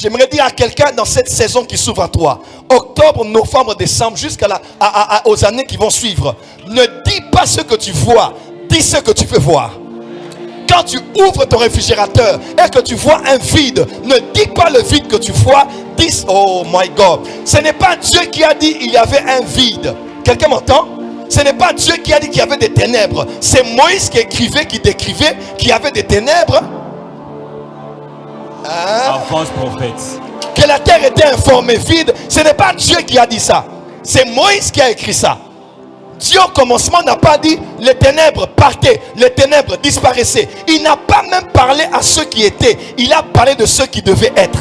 J'aimerais dire à quelqu'un dans cette saison qui s'ouvre à toi, octobre, novembre, décembre, aux années qui vont suivre, ne dis pas ce que tu vois, dis ce que tu veux voir. Quand tu ouvres ton réfrigérateur et que tu vois un vide, ne dis pas le vide que tu vois, dis, oh my God. Ce n'est pas Dieu qui a dit il y avait un vide. Quelqu'un m'entend? Ce n'est pas Dieu qui a dit qu'il y avait des ténèbres. C'est Moïse qui écrivait, qui décrivait qu'il y avait des ténèbres. Un false prophète. Que la terre était informée vide. Ce n'est pas Dieu qui a dit ça. C'est Moïse qui a écrit ça. Dieu au commencement n'a pas dit les ténèbres partaient, les ténèbres disparaissaient. Il n'a pas même parlé à ceux qui étaient. Il a parlé de ceux qui devaient être.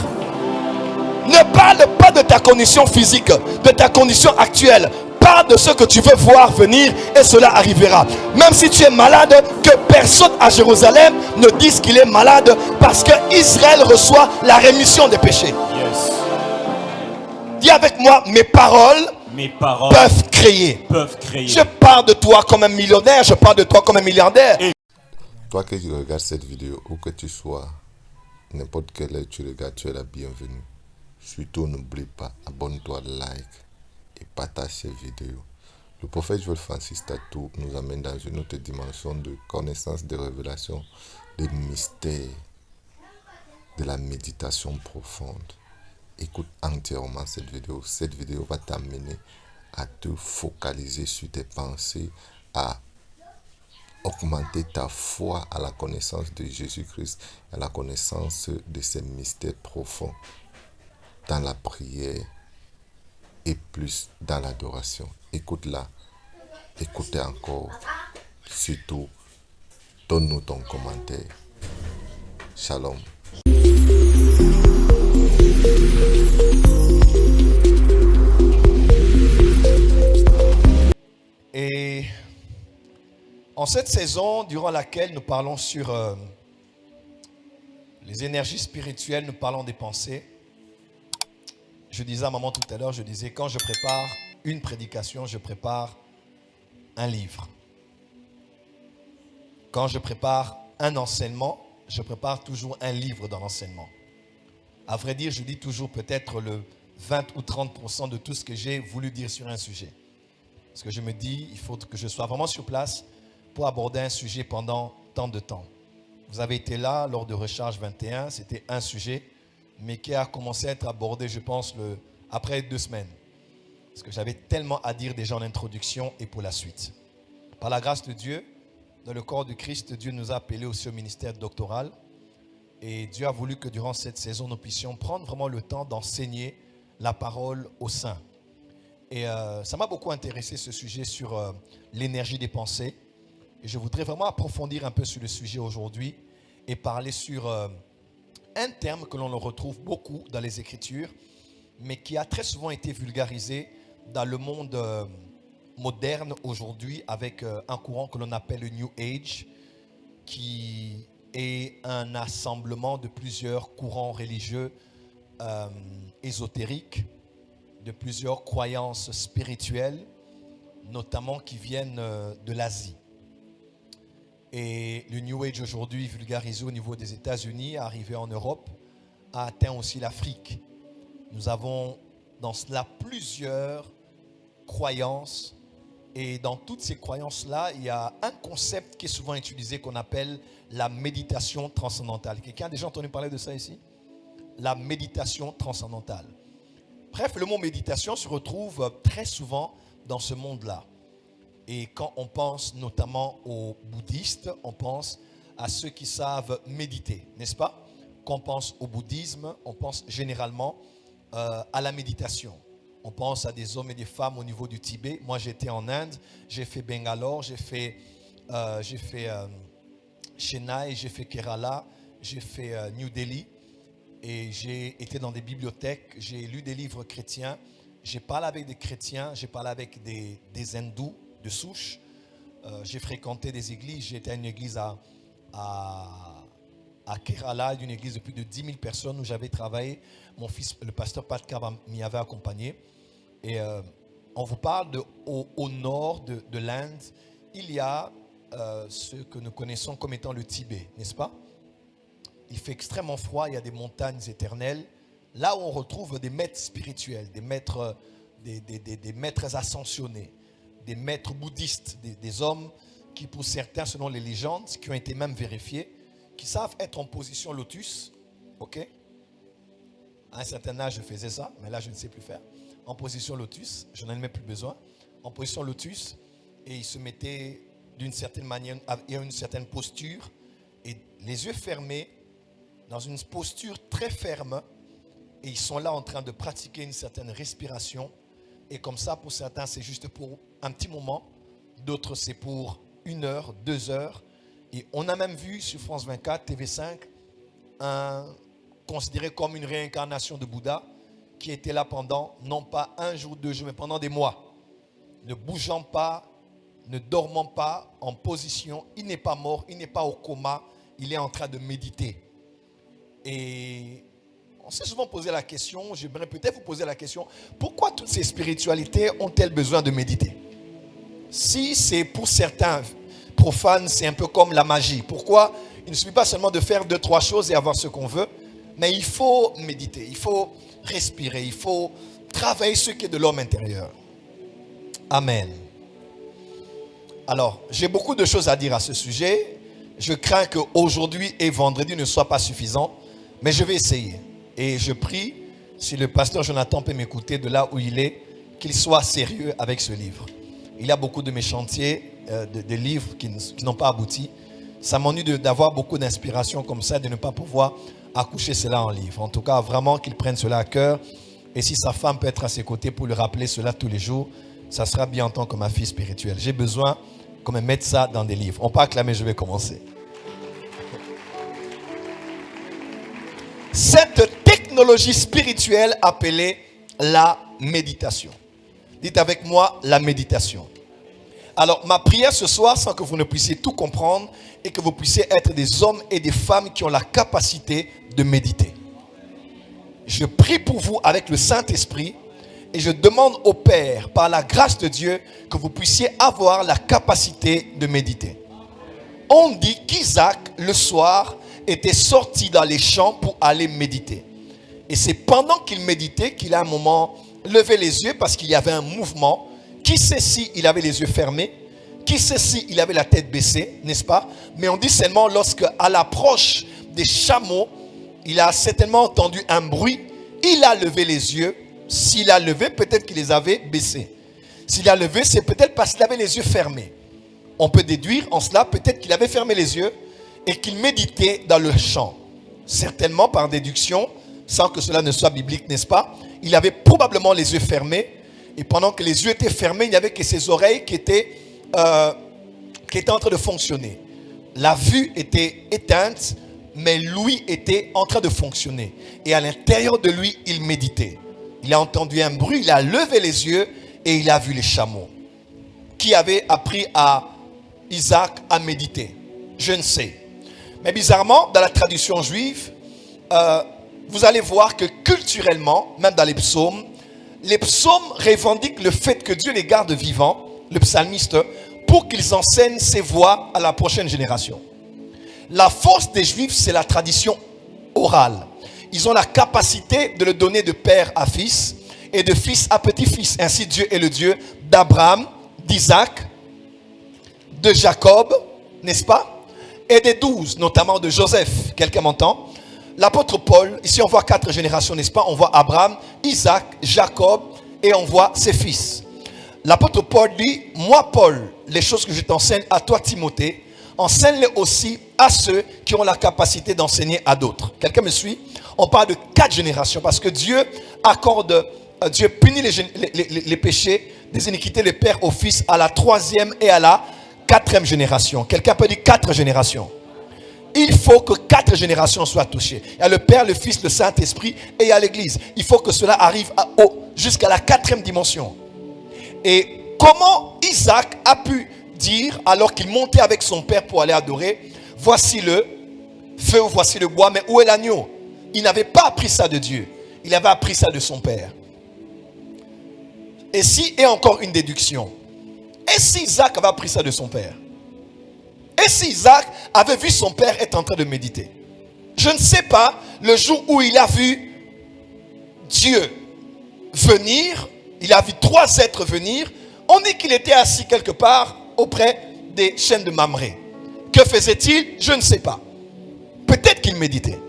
Ne parle pas de ta condition physique, de ta condition actuelle. Parle de ce que tu veux voir venir et cela arrivera. Même si tu es malade, que personne à Jérusalem ne dise qu'il est malade parce que Israël reçoit la rémission des péchés. Yes. Dis avec moi, mes paroles peuvent créer. Je parle de toi comme un millionnaire, je parle de toi comme un milliardaire. Toi que tu regardes cette vidéo, où que tu sois, n'importe quelle heure tu regardes, tu es la bienvenue. Surtout, n'oublie pas, abonne-toi, like et partage cette vidéo. Le prophète Joel Francis Tatou nous amène dans une autre dimension de connaissance, de révélation, des mystères, de la méditation profonde. Écoute entièrement cette vidéo. Cette vidéo va t'amener à te focaliser sur tes pensées, à augmenter ta foi à la connaissance de Jésus-Christ, à la connaissance de ces mystères profonds dans la prière et plus dans l'adoration. Écoute-la, écoutez encore, surtout, donne-nous ton commentaire. Shalom. Et en cette saison, durant laquelle nous parlons sur les énergies spirituelles, nous parlons des pensées. Je disais à maman tout à l'heure, je disais, quand je prépare une prédication, je prépare un livre. Quand je prépare un enseignement, je prépare toujours un livre dans l'enseignement. À vrai dire, je dis toujours peut-être le 20 ou 30% de tout ce que j'ai voulu dire sur un sujet. Parce que je me dis, il faut que je sois vraiment sur place pour aborder un sujet pendant tant de temps. Vous avez été là lors de Recharge 21, c'était un sujet, mais qui a commencé à être abordé, je pense, après 2 semaines. Parce que j'avais tellement à dire déjà en introduction et pour la suite. Par la grâce de Dieu, dans le corps du Christ, Dieu nous a appelés aussi au ministère doctoral. Et Dieu a voulu que durant cette saison, nous puissions prendre vraiment le temps d'enseigner la parole aux saints. Et ça m'a beaucoup intéressé ce sujet sur l'énergie des pensées. Et je voudrais vraiment approfondir un peu sur le sujet aujourd'hui et parler sur un terme que l'on retrouve beaucoup dans les Écritures, mais qui a très souvent été vulgarisé dans le monde moderne aujourd'hui avec un courant que l'on appelle le New Age, qui est un assemblement de plusieurs courants religieux ésotériques, de plusieurs croyances spirituelles, notamment qui viennent de l'Asie. Et le New Age aujourd'hui, vulgarisé au niveau des États-Unis, arrivé en Europe, a atteint aussi l'Afrique. Nous avons dans cela plusieurs croyances. Et dans toutes ces croyances-là, il y a un concept qui est souvent utilisé qu'on appelle la méditation transcendantale. Quelqu'un a déjà entendu parler de ça ici? La méditation transcendantale. Bref, le mot méditation se retrouve très souvent dans ce monde-là. Et quand on pense notamment aux bouddhistes, on pense à ceux qui savent méditer, n'est-ce pas? Quand on pense au bouddhisme, on pense généralement à la méditation. On pense à des hommes et des femmes au niveau du Tibet. Moi, j'étais en Inde, j'ai fait Bangalore, j'ai fait Chennai, j'ai fait Kerala, j'ai fait New Delhi. Et j'ai été dans des bibliothèques, j'ai lu des livres chrétiens, j'ai parlé avec des chrétiens, j'ai parlé avec des hindous de souche. J'ai fréquenté des églises, j'ai été à une église à Kerala, une église de plus de 10 000 personnes où j'avais travaillé. Mon fils, le pasteur Pat Kaba, m'y avait accompagné. Et on vous parle au nord de l'Inde, il y a ce que nous connaissons comme étant le Tibet, n'est-ce pas? Il fait extrêmement froid, il y a des montagnes éternelles, là où on retrouve des maîtres spirituels, des maîtres, des maîtres ascensionnés, des maîtres bouddhistes, des hommes qui pour certains, selon les légendes, qui ont été même vérifiés, qui savent être en position lotus, ok? À un certain âge, je faisais ça, mais là, je ne sais plus faire. En position lotus, je n'en ai même plus besoin. En position lotus, et ils se mettaient d'une certaine manière, et une certaine posture, et les yeux fermés, dans une posture très ferme, et ils sont là en train de pratiquer une certaine respiration. Et comme ça, pour certains, c'est juste pour un petit moment, d'autres, c'est pour 1 heure, 2 heures. Et on a même vu sur France 24, TV5, considéré comme une réincarnation de Bouddha, qui était là pendant, non pas 1 jour, 2 jours, mais pendant des mois. Ne bougeant pas, ne dormant pas, en position. Il n'est pas mort, il n'est pas au coma, il est en train de méditer. Et on s'est souvent posé la question, j'aimerais peut-être vous poser la question, pourquoi toutes ces spiritualités ont-elles besoin de méditer? Si c'est pour certains profanes, c'est un peu comme la magie. Pourquoi? Il ne suffit pas seulement de faire 2-3 choses et avoir ce qu'on veut, mais il faut méditer, il faut respirer, il faut travailler ce qui est de l'homme intérieur. Amen. Alors, j'ai beaucoup de choses à dire à ce sujet. Je crains qu'aujourd'hui et vendredi ne soient pas suffisants, mais je vais essayer. Et je prie, si le pasteur Jonathan peut m'écouter de là où il est, qu'il soit sérieux avec ce livre. Il y a beaucoup de mes chantiers, de livres qui n'ont pas abouti. Ça m'ennuie d'avoir beaucoup d'inspiration comme ça, de ne pas pouvoir accoucher cela en livre. En tout cas, vraiment qu'il prenne cela à cœur. Et si sa femme peut être à ses côtés pour lui rappeler cela tous les jours, ça sera bien en tant que ma fille spirituelle. J'ai besoin qu'on me mette ça dans des livres. On peut acclamer, je vais commencer. Cette technologie spirituelle appelée la méditation. Dites avec moi la méditation. Alors, ma prière ce soir, sans que vous ne puissiez tout comprendre et que vous puissiez être des hommes et des femmes qui ont la capacité de méditer. Je prie pour vous avec le Saint-Esprit et je demande au Père, par la grâce de Dieu, que vous puissiez avoir la capacité de méditer. On dit qu'Isaac, le soir, était sorti dans les champs pour aller méditer. Et c'est pendant qu'il méditait qu'il a un moment levé les yeux parce qu'il y avait un mouvement. Qui sait si il avait les yeux fermés? Qui sait si il avait la tête baissée, n'est-ce pas? Mais on dit seulement lorsque, à l'approche des chameaux, il a certainement entendu un bruit. Il a levé les yeux. S'il a levé, peut-être qu'il les avait baissés. S'il a levé, c'est peut-être parce qu'il avait les yeux fermés. On peut déduire en cela, peut-être qu'il avait fermé les yeux et qu'il méditait dans le champ. Certainement par déduction, sans que cela ne soit biblique, n'est-ce pas? Il avait probablement les yeux fermés. Et pendant que les yeux étaient fermés, il n'y avait que ses oreilles qui étaient en train de fonctionner. La vue était éteinte, mais lui était en train de fonctionner. Et à l'intérieur de lui, il méditait. Il a entendu un bruit, il a levé les yeux et il a vu les chameaux. Qui avait appris à Isaac à méditer? Je ne sais. Mais bizarrement, dans la tradition juive, vous allez voir que culturellement, même dans les psaumes revendiquent le fait que Dieu les garde vivants, le psalmiste, pour qu'ils enseignent ses voix à la prochaine génération. La force des Juifs, c'est la tradition orale. Ils ont la capacité de le donner de père à fils et de fils à petit-fils. Ainsi, Dieu est le Dieu d'Abraham, d'Isaac, de Jacob, n'est-ce pas? Et des 12, notamment de Joseph. Quelqu'un m'entend? L'apôtre Paul, ici on voit 4 générations, n'est-ce pas? On voit Abraham, Isaac, Jacob et on voit ses fils. L'apôtre Paul dit, moi Paul, les choses que je t'enseigne à toi Timothée, enseigne-les aussi à ceux qui ont la capacité d'enseigner à d'autres. Quelqu'un me suit? On parle de 4 générations parce que Dieu punit les péchés des iniquités des pères au fils à la 3e et à la 4e génération. Quelqu'un peut dire 4 générations. Il faut que 4 générations soient touchées. Il y a le Père, le Fils, le Saint-Esprit et il y a l'Église. Il faut que cela arrive jusqu'à la 4e dimension. Et comment Isaac a pu dire, alors qu'il montait avec son père pour aller adorer, voici le feu, voici le bois, mais où est l'agneau? Il n'avait pas appris ça de Dieu. Il avait appris ça de son père. Et si, et encore une déduction, et si Isaac avait appris ça de son père? Et si Isaac avait vu son père être en train de méditer? Je ne sais pas le jour où il a vu Dieu venir, il a vu 3 êtres venir. On dit qu'il était assis quelque part auprès des chaînes de Mamré. Que faisait-il? Je ne sais pas. Peut-être qu'il méditait.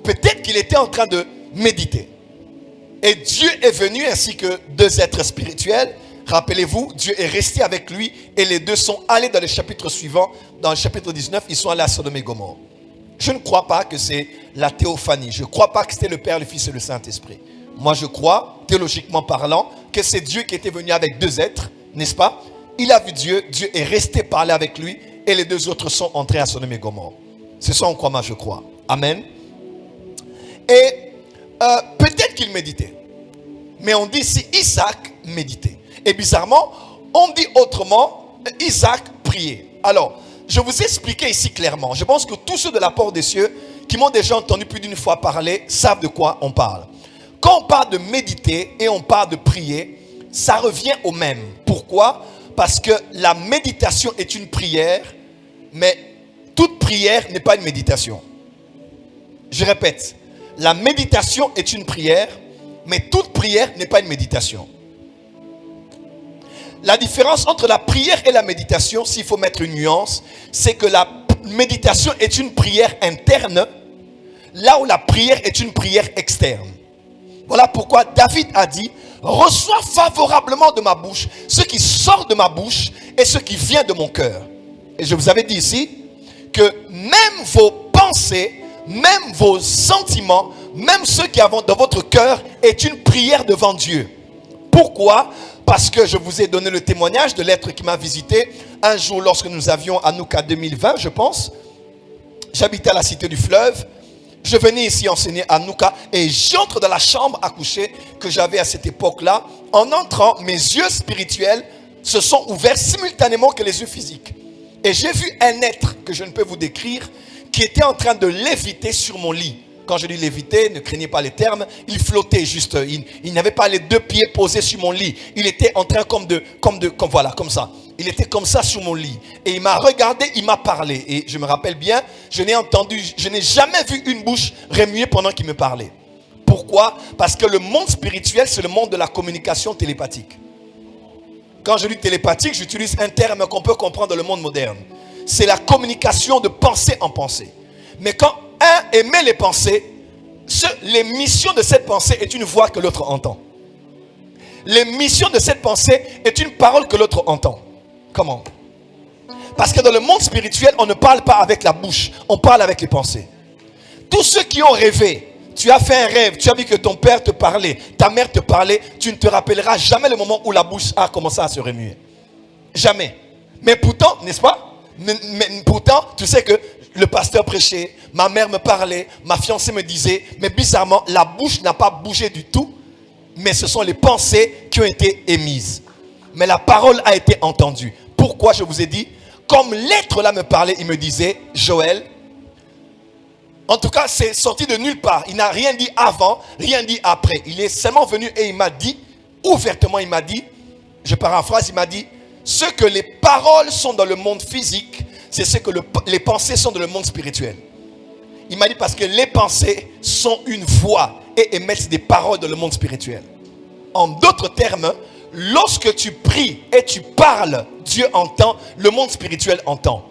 Peut-être qu'il était en train de méditer. Et Dieu est venu ainsi que 2 êtres spirituels. Rappelez-vous, Dieu est resté avec lui et les 2 sont allés dans le chapitre suivant. Dans le chapitre 19, ils sont allés à Sodome et Gomorrhe. Je ne crois pas que c'est la théophanie. Je ne crois pas que c'était le Père, le Fils et le Saint-Esprit. Moi, je crois, théologiquement parlant, que c'est Dieu qui était venu avec 2 êtres, n'est-ce pas? Il a vu Dieu, Dieu est resté parler avec lui et les 2 autres sont entrés à Sodome et Gomorrhe. C'est ça en quoi moi je crois. Amen. Et peut-être qu'il méditait. Mais on dit si Isaac méditait. Et bizarrement, on dit autrement, Isaac priait. Alors, je vous ai expliqué ici clairement. Je pense que tous ceux de la porte des cieux qui m'ont déjà entendu plus d'une fois parler savent de quoi on parle. Quand on parle de méditer et on parle de prier, ça revient au même. Pourquoi? Parce que la méditation est une prière, mais toute prière n'est pas une méditation. Je répète, la méditation est une prière, mais toute prière n'est pas une méditation. La différence entre la prière et la méditation, s'il faut mettre une nuance, c'est que la méditation est une prière interne, là où la prière est une prière externe. Voilà pourquoi David a dit, reçois favorablement de ma bouche ce qui sort de ma bouche et ce qui vient de mon cœur. Et je vous avais dit ici que même vos pensées, même vos sentiments, même ceux qui avons dans votre cœur est une prière devant Dieu. Pourquoi? Parce que je vous ai donné le témoignage de l'être qui m'a visité un jour lorsque nous avions à Nouka 2020, je pense. J'habitais à la Cité du Fleuve. Je venais ici enseigner à Nouka et j'entre dans la chambre à coucher que j'avais à cette époque-là. En entrant, mes yeux spirituels se sont ouverts simultanément que les yeux physiques. Et j'ai vu un être que je ne peux vous décrire qui était en train de léviter sur mon lit. Quand je dis léviter, ne craignez pas les termes, il flottait juste. Il n'avait pas les 2 pieds posés sur mon lit. Il était en train comme ça. Il était comme ça sur mon lit. Et il m'a regardé, il m'a parlé. Et je me rappelle bien, je n'ai jamais vu une bouche remuer pendant qu'il me parlait. Pourquoi? Parce que le monde spirituel, c'est le monde de la communication télépathique. Quand je dis télépathique, j'utilise un terme qu'on peut comprendre dans le monde moderne. C'est la communication de pensée en pensée. Mais quand un émet les pensées, l'émission de cette pensée est une voix que l'autre entend. L'émission de cette pensée est une parole que l'autre entend. Comment? Parce que dans le monde spirituel, on ne parle pas avec la bouche, on parle avec les pensées. Tous ceux qui ont rêvé, tu as fait un rêve, tu as vu que ton père te parlait, ta mère te parlait, tu ne te rappelleras jamais le moment où la bouche a commencé à se remuer. Jamais. Mais pourtant, n'est-ce pas? Pourtant, tu sais que le pasteur prêchait, ma mère me parlait, ma fiancée me disait, mais bizarrement, la bouche n'a pas bougé du tout, mais ce sont les pensées qui ont été émises. Mais la parole a été entendue. Pourquoi je vous ai dit? Comme l'être là me parlait, il me disait, Joël, en tout cas, c'est sorti de nulle part. Il n'a rien dit avant, rien dit après. Il est seulement venu et il m'a dit, ouvertement, il m'a dit, je paraphrase, il m'a dit, ce que les paroles sont dans le monde physique, c'est ce que les pensées sont dans le monde spirituel. Il m'a dit parce que les pensées sont une voix et émettent des paroles dans le monde spirituel. En d'autres termes, lorsque tu pries et tu parles, Dieu entend, le monde spirituel entend.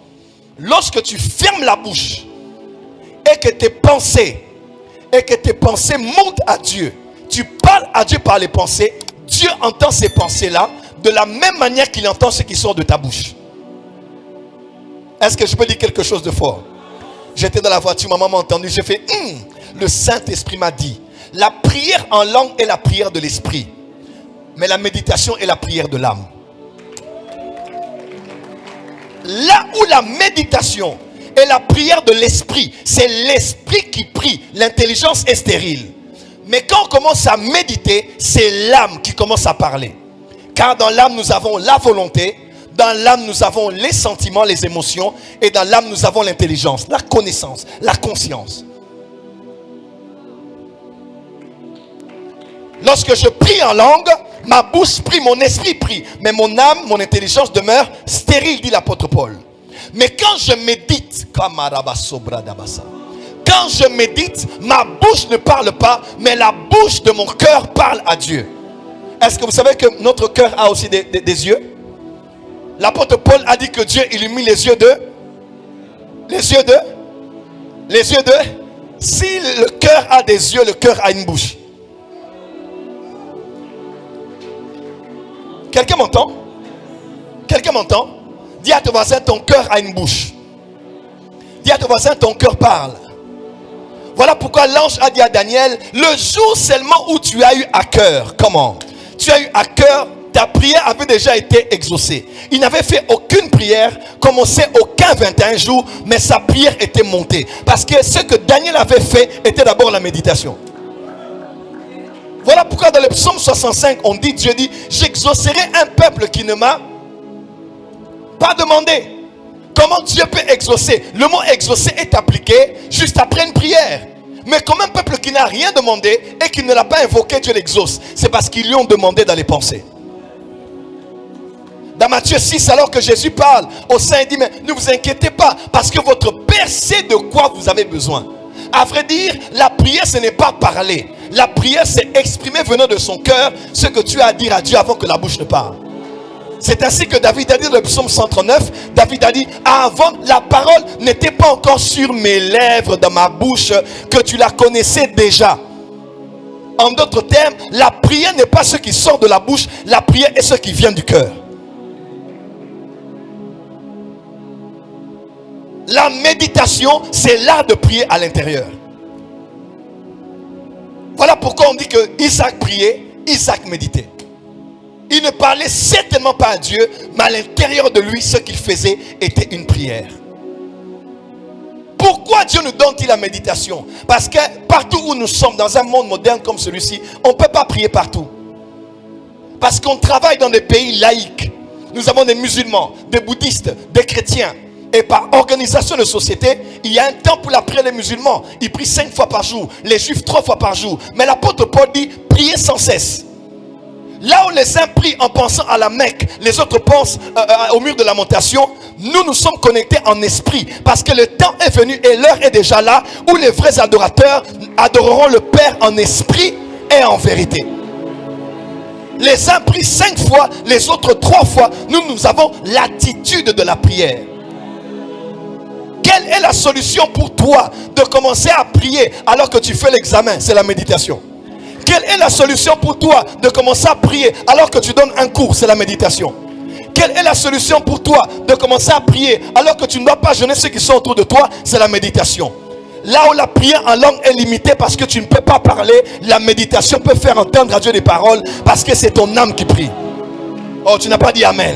Lorsque tu fermes la bouche et que tes pensées montent à Dieu, tu parles à Dieu par les pensées, Dieu entend ces pensées-là de la même manière qu'il entend ce qui sort de ta bouche. Est-ce que je peux dire quelque chose de fort? J'étais dans la voiture, ma maman m'a entendu, j'ai fait le Saint-Esprit m'a dit, la prière en langue est la prière de l'esprit, mais la méditation est la prière de l'âme. Là où la méditation est la prière de l'esprit, c'est l'esprit qui prie, l'intelligence est stérile. Mais quand on commence à méditer, c'est l'âme qui commence à parler. Car dans l'âme, nous avons la volonté, dans l'âme, nous avons les sentiments, les émotions, et dans l'âme, nous avons l'intelligence, la connaissance, la conscience. Lorsque je prie en langue, ma bouche prie, mon esprit prie, mais mon âme, mon intelligence demeure stérile, dit l'apôtre Paul. Mais quand je médite, quand quand je médite, ma bouche ne parle pas, mais la bouche de mon cœur parle à Dieu. Est-ce que vous savez que notre cœur a aussi des yeux? L'apôtre Paul a dit que Dieu illumine les yeux de... Si le cœur a des yeux, le cœur a une bouche. Quelqu'un m'entend? Quelqu'un m'entend? Dis à ton voisin, ton cœur a une bouche. Dis à ton voisin, ton cœur parle. Voilà pourquoi l'ange a dit à Daniel, le jour seulement où tu as eu à cœur, comment? Tu as eu à cœur, ta prière avait déjà été exaucée. Il n'avait fait aucune prière, commencé aucun 21 jours, mais sa prière était montée. Parce que ce que Daniel avait fait était d'abord la méditation. Voilà pourquoi dans le psaume 65, on dit, Dieu dit, j'exaucerai un peuple qui ne m'a pas demandé. Comment Dieu peut exaucer? Le mot exaucer est appliqué juste après une prière. Mais comme un peuple qui n'a rien demandé et qui ne l'a pas invoqué, Dieu l'exauce. C'est parce qu'ils lui ont demandé d'aller penser. Dans Matthieu 6, alors que Jésus parle au saint, il dit, mais ne vous inquiétez pas, parce que votre Père sait de quoi vous avez besoin. À vrai dire, la prière, ce n'est pas parler. La prière, c'est exprimer venant de son cœur ce que tu as à dire à Dieu avant que la bouche ne parle. C'est ainsi que David a dit dans le psaume 139, David a dit, avant la parole n'était pas encore sur mes lèvres, dans ma bouche, que tu la connaissais déjà. En d'autres termes, la prière n'est pas ce qui sort de la bouche, la prière est ce qui vient du cœur. La méditation, c'est l'art de prier à l'intérieur. Voilà pourquoi on dit que Isaac priait, Isaac méditait. Il ne parlait certainement pas à Dieu, mais à l'intérieur de lui, ce qu'il faisait était une prière. Pourquoi Dieu nous donne-t-il la méditation? Parce que partout où nous sommes, dans un monde moderne comme celui-ci, on ne peut pas prier partout. Parce qu'on travaille dans des pays laïques. Nous avons des musulmans, des bouddhistes, des chrétiens. Et par organisation de société, il y a un temps pour la prière des musulmans. Ils prient 5 fois par jour, les juifs 3 fois par jour. Mais l'apôtre Paul dit, priez sans cesse. Là où les uns prient en pensant à la Mecque, les autres pensent au mur de lamentation. Nous sommes connectés en esprit. Parce que le temps est venu et l'heure est déjà là où les vrais adorateurs adoreront le Père en esprit et en vérité. Les uns prient 5 fois, les autres 3 fois. Nous avons l'attitude de la prière. Quelle est la solution pour toi de commencer à prier alors que tu fais l'examen? C'est la méditation. Quelle est la solution pour toi de commencer à prier alors que tu donnes un cours? C'est la méditation. Quelle est la solution pour toi de commencer à prier alors que tu ne dois pas gêner ceux qui sont autour de toi? C'est la méditation. Là où la prière en langue est limitée parce que tu ne peux pas parler, la méditation peut faire entendre à Dieu des paroles parce que c'est ton âme qui prie. Oh, tu n'as pas dit amen.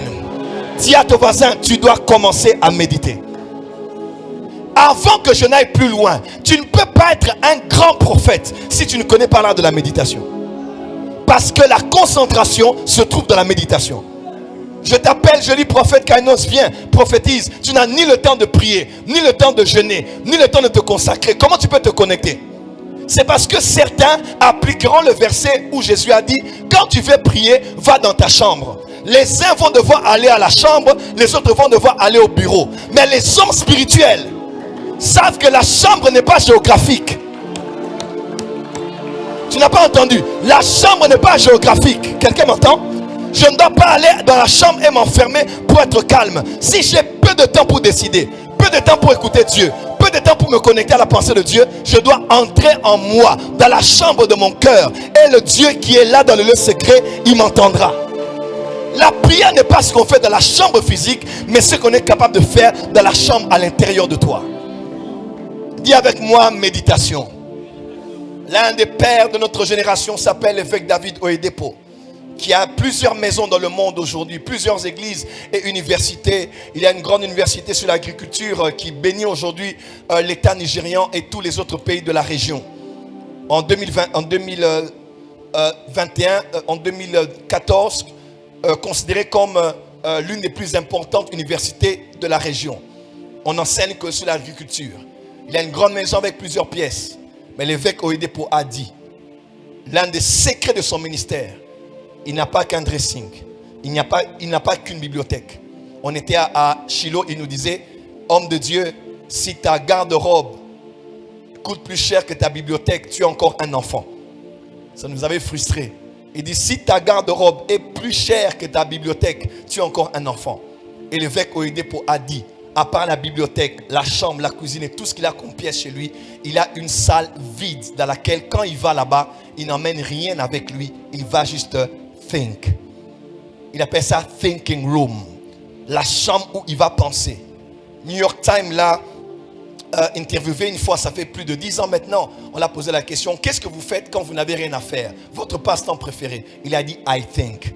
Dis à ton voisin, tu dois commencer à méditer. Avant que je n'aille plus loin, tu ne peux pas être un grand prophète si tu ne connais pas l'art de la méditation. Parce que la concentration se trouve dans la méditation. Je t'appelle, je dis prophète Kainos, viens, prophétise. Tu n'as ni le temps de prier, ni le temps de jeûner, ni le temps de te consacrer. Comment tu peux te connecter? C'est parce que certains appliqueront le verset où Jésus a dit, quand tu veux prier, va dans ta chambre. Les uns vont devoir aller à la chambre, les autres vont devoir aller au bureau. Mais les hommes spirituels savent que la chambre n'est pas géographique. Tu n'as pas entendu? La chambre n'est pas géographique. Quelqu'un m'entend? Je ne dois pas aller dans la chambre et m'enfermer pour être calme. Si j'ai peu de temps pour décider, peu de temps pour écouter Dieu, peu de temps pour me connecter à la pensée de Dieu, je dois entrer en moi, dans la chambre de mon cœur. Et le Dieu qui est là dans le lieu secret, il m'entendra. La prière n'est pas ce qu'on fait dans la chambre physique, mais ce qu'on est capable de faire dans la chambre à l'intérieur de toi. Dis avec moi, méditation. L'un des pères de notre génération s'appelle l'évêque David Oyedepo, qui a plusieurs maisons dans le monde aujourd'hui, plusieurs églises et universités. Il y a une grande université sur l'agriculture qui bénit aujourd'hui l'État nigérian et tous les autres pays de la région. En 2014, considéré comme l'une des plus importantes universités de la région. On n'enseigne que sur l'agriculture. Il a une grande maison avec plusieurs pièces. Mais l'évêque Oyedepo a dit, l'un des secrets de son ministère, il n'a pas qu'un dressing. Il n'a pas qu'une bibliothèque. On était à Shiloh, il nous disait, homme de Dieu, si ta garde-robe coûte plus cher que ta bibliothèque, tu es encore un enfant. Ça nous avait frustrés. Il dit, si ta garde-robe est plus chère que ta bibliothèque, tu es encore un enfant. Et l'évêque Oedipo a dit, à part la bibliothèque, la chambre, la cuisine et tout ce qu'il a comme pièce chez lui, il a une salle vide dans laquelle quand il va là-bas, il n'emmène rien avec lui. Il va juste think. Il appelle ça thinking room. La chambre où il va penser. New York Times l'a interviewé une fois, ça fait plus de 10 ans maintenant. On l'a posé la question, qu'est-ce que vous faites quand vous n'avez rien à faire? Votre passe-temps préféré? Il a dit, I think.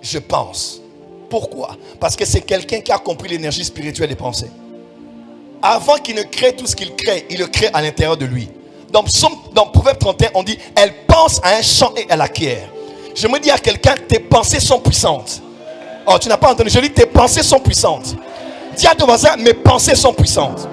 Je pense. Pourquoi? Parce que c'est quelqu'un qui a compris l'énergie spirituelle des pensées. Avant qu'il ne crée tout ce qu'il crée, il le crée à l'intérieur de lui. Dans Proverbe 31, on dit, elle pense à un champ et elle acquiert. Je me dis à quelqu'un, tes pensées sont puissantes. Oh, tu n'as pas entendu? Je dis, tes pensées sont puissantes. Dis à ton voisin, mes pensées sont puissantes.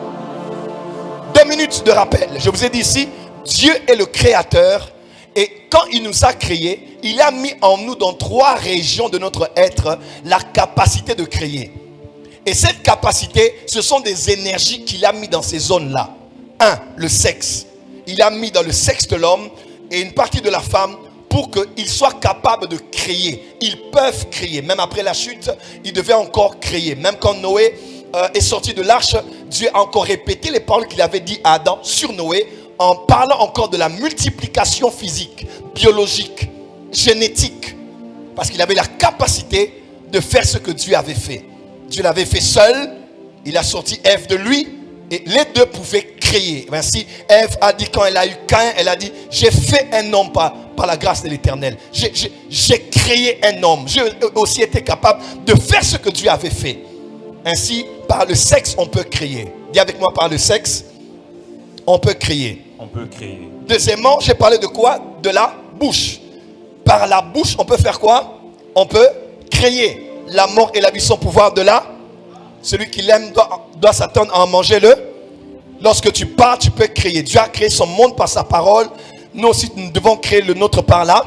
2 minutes de rappel. Je vous ai dit ici, Dieu est le créateur. Et quand il nous a créés, il a mis en nous dans 3 régions de notre être la capacité de créer. Et cette capacité, ce sont des énergies qu'il a mis dans ces zones-là. 1, le sexe. Il a mis dans le sexe de l'homme et une partie de la femme pour qu'ils soient capables de créer. Ils peuvent créer. Même après la chute, ils devaient encore créer. Même quand Noé est sorti de l'arche, Dieu a encore répété les paroles qu'il avait dit à Adam sur Noé en parlant encore de la multiplication physique, biologique, génétique. Parce qu'il avait la capacité de faire ce que Dieu avait fait. Dieu l'avait fait seul. Il a sorti Ève de lui. Et les deux pouvaient créer. Ainsi, Ève a dit quand elle a eu Caïn, elle a dit, j'ai fait un homme par la grâce de l'Éternel. J'ai créé un homme. J'ai aussi été capable de faire ce que Dieu avait fait. Ainsi, par le sexe, on peut créer. Dis avec moi, par le sexe, on peut créer. On peut créer. Deuxièmement, j'ai parlé de quoi? De la bouche. Par la bouche, on peut faire quoi? On peut créer. La mort et la vie sont pouvoir de là. Celui qui l'aime doit s'attendre à en manger le. Lorsque tu parles, tu peux créer. Dieu a créé son monde par sa parole. Nous aussi, nous devons créer le nôtre par là.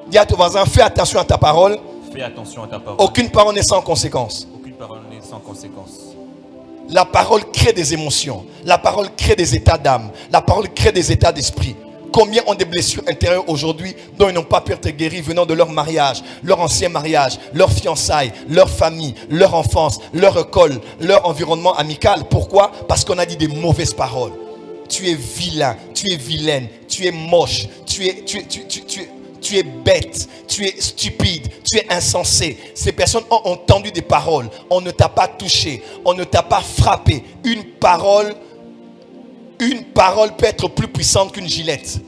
Dis à ton voisin, fais attention à ta parole. Fais attention à ta parole. Aucune parole n'est sans conséquence. Aucune parole n'est sans conséquence. La parole crée des émotions. La parole crée des états d'âme. La parole crée des états d'esprit. Combien ont des blessures intérieures aujourd'hui dont ils n'ont pas pu être guéris venant de leur mariage, leur ancien mariage, leur fiançailles, leur famille, leur enfance, leur école, leur environnement amical. Pourquoi? Parce qu'on a dit des mauvaises paroles. Tu es vilain, tu es vilaine, tu es moche, tu es bête, tu es stupide, tu es insensé. Ces personnes ont entendu des paroles. On ne t'a pas touché, on ne t'a pas frappé. Une parole peut être plus puissante qu'une gilette.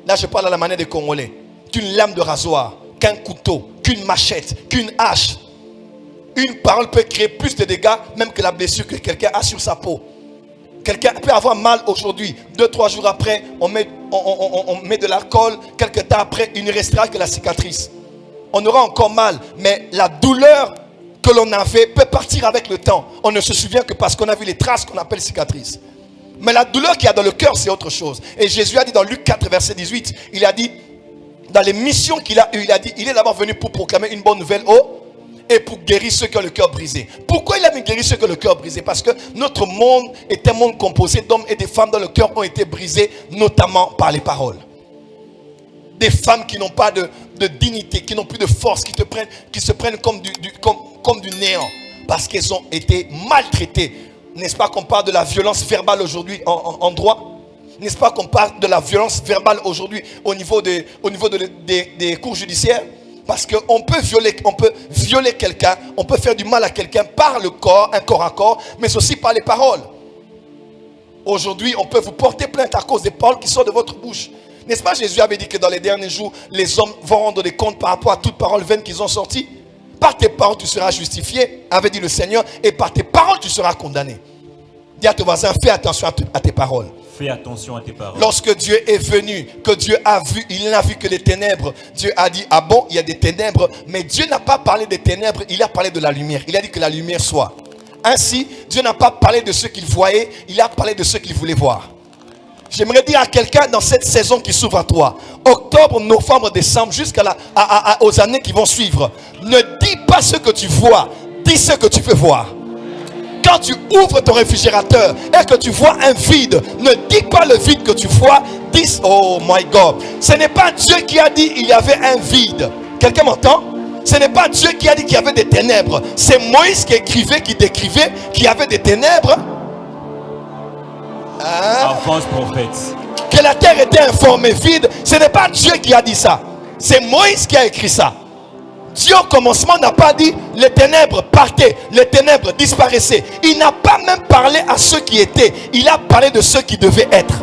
Là, je parle à la manière des Congolais. Qu'une lame de rasoir, qu'un couteau, qu'une machette, qu'une hache. Une parole peut créer plus de dégâts, même que la blessure que quelqu'un a sur sa peau. Quelqu'un peut avoir mal aujourd'hui. 2-3 jours après, on met de l'alcool. Quelques temps après, il ne restera que la cicatrice. On aura encore mal, mais la douleur que l'on avait peut partir avec le temps. On ne se souvient que parce qu'on a vu les traces qu'on appelle cicatrices. Mais la douleur qu'il y a dans le cœur, c'est autre chose. Et Jésus a dit dans Luc 4, verset 18, il a dit, dans les missions qu'il a eues, il a dit, il est d'abord venu pour proclamer une bonne nouvelle et pour guérir ceux qui ont le cœur brisé. Pourquoi il a mis guérir ceux qui ont le cœur brisé? Parce que notre monde est un monde composé d'hommes et de femmes dont le cœur ont été brisés, notamment par les paroles. Des femmes qui n'ont pas de dignité, qui n'ont plus de force, qui se prennent comme du néant, parce qu'elles ont été maltraitées. N'est-ce pas qu'on parle de la violence verbale aujourd'hui en droit? N'est-ce pas qu'on parle de la violence verbale aujourd'hui au niveau des cours judiciaires? Parce qu'on peut violer quelqu'un, on peut faire du mal à quelqu'un par le corps, un corps à corps, mais aussi par les paroles. Aujourd'hui, on peut vous porter plainte à cause des paroles qui sortent de votre bouche. N'est-ce pas, Jésus avait dit que dans les derniers jours, les hommes vont rendre des comptes par rapport à toute parole vaine qu'ils ont sortie? Par tes paroles, tu seras justifié, avait dit le Seigneur, et par tes paroles, tu seras condamné. Dis à ton voisin, fais attention à tes paroles. Fais attention à tes paroles. Lorsque Dieu est venu, que Dieu a vu, il n'a vu que des ténèbres. Dieu a dit, ah bon, il y a des ténèbres. Mais Dieu n'a pas parlé des ténèbres, il a parlé de la lumière. Il a dit que la lumière soit. Ainsi, Dieu n'a pas parlé de ce qu'il voyait, il a parlé de ce qu'il voulait voir. J'aimerais dire à quelqu'un dans cette saison qui s'ouvre à toi, octobre, novembre, décembre, aux années qui vont suivre, ne dis pas ce que tu vois, dis ce que tu veux voir. Quand tu ouvres ton réfrigérateur et que tu vois un vide, ne dis pas le vide que tu vois, dis, oh my God. Ce n'est pas Dieu qui a dit il y avait un vide. Quelqu'un m'entend? Ce n'est pas Dieu qui a dit qu'il y avait des ténèbres. C'est Moïse qui écrivait, qui décrivait qu'il y avait des ténèbres. Avance, prophète. Que la terre était informée, vide. Ce n'est pas Dieu qui a dit ça. C'est Moïse qui a écrit ça. Dieu au commencement n'a pas dit les ténèbres partaient, les ténèbres disparaissaient. Il n'a pas même parlé à ceux qui étaient. Il a parlé de ceux qui devaient être.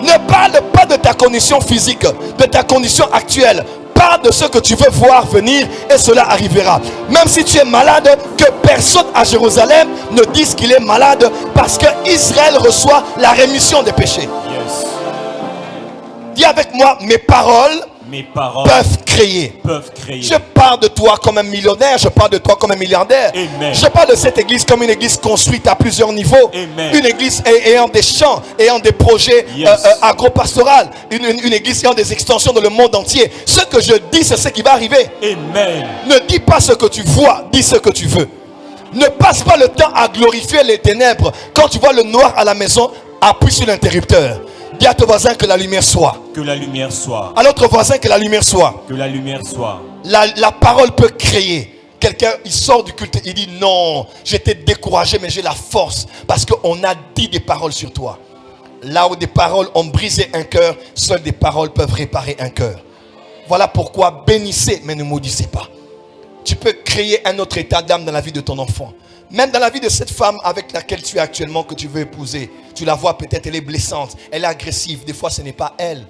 Ne parle pas de ta condition physique, de ta condition actuelle. Parle de ce que tu veux voir venir et cela arrivera. Même si tu es malade, que personne à Jérusalem ne dise qu'il est malade parce que Israël reçoit la rémission des péchés. Yes. Dis avec moi, mes paroles peuvent créer. Je parle de toi comme un millionnaire, je parle de toi comme un milliardaire. Amen. Je parle de cette église comme une église construite à plusieurs niveaux. Amen. Une église ayant des champs, ayant des projets agro-pastoraux. Une église ayant des extensions dans le monde entier. Ce que je dis, c'est ce qui va arriver. Amen. Ne dis pas ce que tu vois, dis ce que tu veux. Ne passe pas le temps à glorifier les ténèbres. Quand tu vois le noir à la maison, appuie sur l'interrupteur. Dis à ton voisin que la lumière soit. Que la lumière soit. À l'autre voisin que la lumière soit. Que la lumière soit. La parole peut créer. Quelqu'un, il sort du culte, il dit non, j'étais découragé, mais j'ai la force. Parce qu'on a dit des paroles sur toi. Là où des paroles ont brisé un cœur, seules des paroles peuvent réparer un cœur. Voilà pourquoi bénissez, mais ne maudissez pas. Tu peux créer un autre état d'âme dans la vie de ton enfant. Même dans la vie de cette femme avec laquelle tu es actuellement, que tu veux épouser. Tu la vois peut-être, elle est blessante, elle est agressive. Des fois, ce n'est pas elle.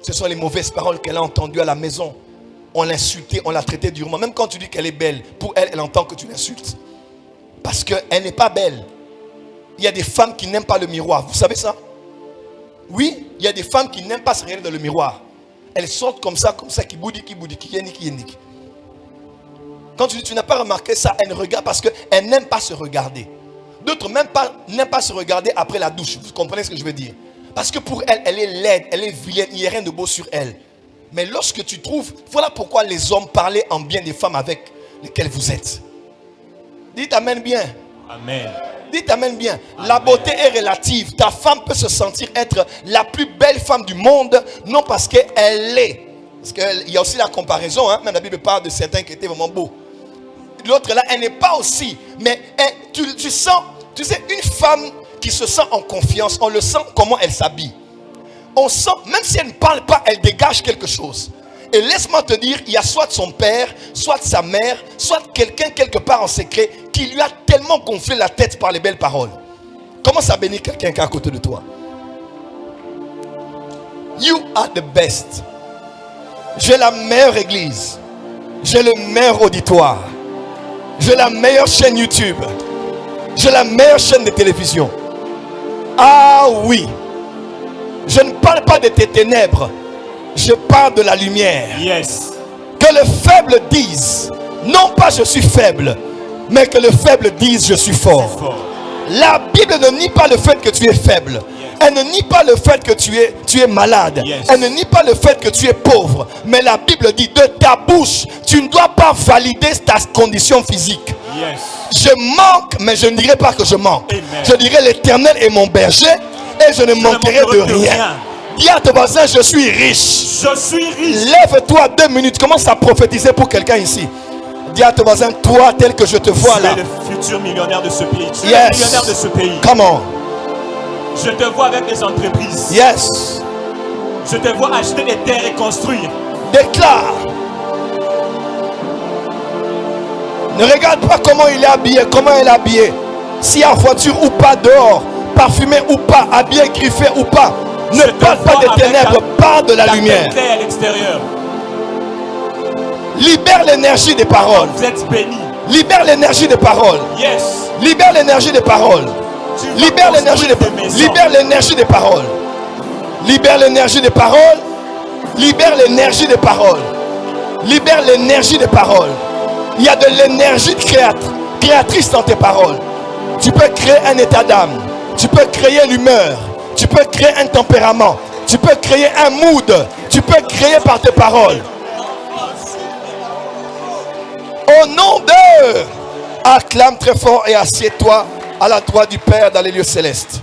Ce sont les mauvaises paroles qu'elle a entendues à la maison. On l'a insultée, on l'a traitée durement. Même quand tu dis qu'elle est belle, pour elle, elle entend que tu l'insultes. Parce qu'elle n'est pas belle. Il y a des femmes qui n'aiment pas le miroir. Vous savez ça? Oui, il y a des femmes qui n'aiment pas se regarder dans le miroir. Elles sortent comme ça, qui boudit, qui yendik. Quand tu dis, tu n'as pas remarqué ça, elle regarde parce qu'elle n'aime pas se regarder. D'autres n'aiment pas se regarder après la douche. Vous comprenez ce que je veux dire? Parce que pour elle, elle est laide, elle est vilaine, il n'y a rien de beau sur elle. Mais lorsque tu trouves, voilà pourquoi les hommes parlaient en bien des femmes avec lesquelles vous êtes. Dites amen bien. Amen. Dites amen bien. Amen. La beauté est relative. Ta femme peut se sentir être la plus belle femme du monde, non parce qu'elle l'est. Parce qu'il y a aussi la comparaison, hein? Même la Bible parle de certains qui étaient vraiment beaux. L'autre là, elle n'est pas aussi. Mais tu sens, tu sais, une femme qui se sent en confiance, on le sent comment elle s'habille. On sent, même si elle ne parle pas, elle dégage quelque chose. Et laisse-moi te dire, il y a soit son père, soit sa mère, soit quelqu'un quelque part en secret qui lui a tellement gonflé la tête par les belles paroles. Commence à bénir quelqu'un qui est à côté de toi. You are the best. J'ai la meilleure église. J'ai le meilleur auditoire. J'ai la meilleure chaîne YouTube. J'ai la meilleure chaîne de télévision. Ah oui. Je ne parle pas de tes ténèbres. Je parle de la lumière. Yes. Que le faible dise, non pas je suis faible, mais que le faible dise je suis fort. La Bible ne nie pas le fait que tu es faible. Yes. Elle ne nie pas le fait que tu es malade. Yes. Elle ne nie pas le fait que tu es pauvre. Mais la Bible dit, de ta bouche, tu ne dois pas valider ta condition physique. Yes. Je manque, mais je ne dirai pas que je manque. Amen. Je dirai l'Éternel est mon berger et je ne manquerai de rien. Dis à ton voisin, je suis riche. Je suis riche. Lève-toi 2 minutes. Commence à prophétiser pour quelqu'un ici. Dis à ton voisin, toi tel que je te vois là. Tu es le futur millionnaire de ce pays. Tu es yes. le millionnaire de ce pays. Come on. Je te vois avec des entreprises. Yes. Je te vois acheter des terres et construire. Déclare. Ne regarde pas comment il est habillé, comment elle est habillée. Si en voiture ou pas, dehors, parfumé ou pas, habillé, griffé ou pas. Ne parle pas des ténèbres, parle de la lumière. À l'extérieur. Libère l'énergie des paroles. Vous êtes bénis. Libère l'énergie des paroles. Yes. Libère l'énergie des paroles. Libère l'énergie des paroles. Libère l'énergie des paroles. Libère l'énergie des paroles. Libère l'énergie des paroles. Libère l'énergie des paroles. Il y a de l'énergie créatrice dans tes paroles. Tu peux créer un état d'âme. Tu peux créer l'humeur. Tu peux créer un tempérament. Tu peux créer un mood. Tu peux créer par tes paroles. Au nom de Acclame très fort et assieds-toi à la droite du Père dans les lieux célestes.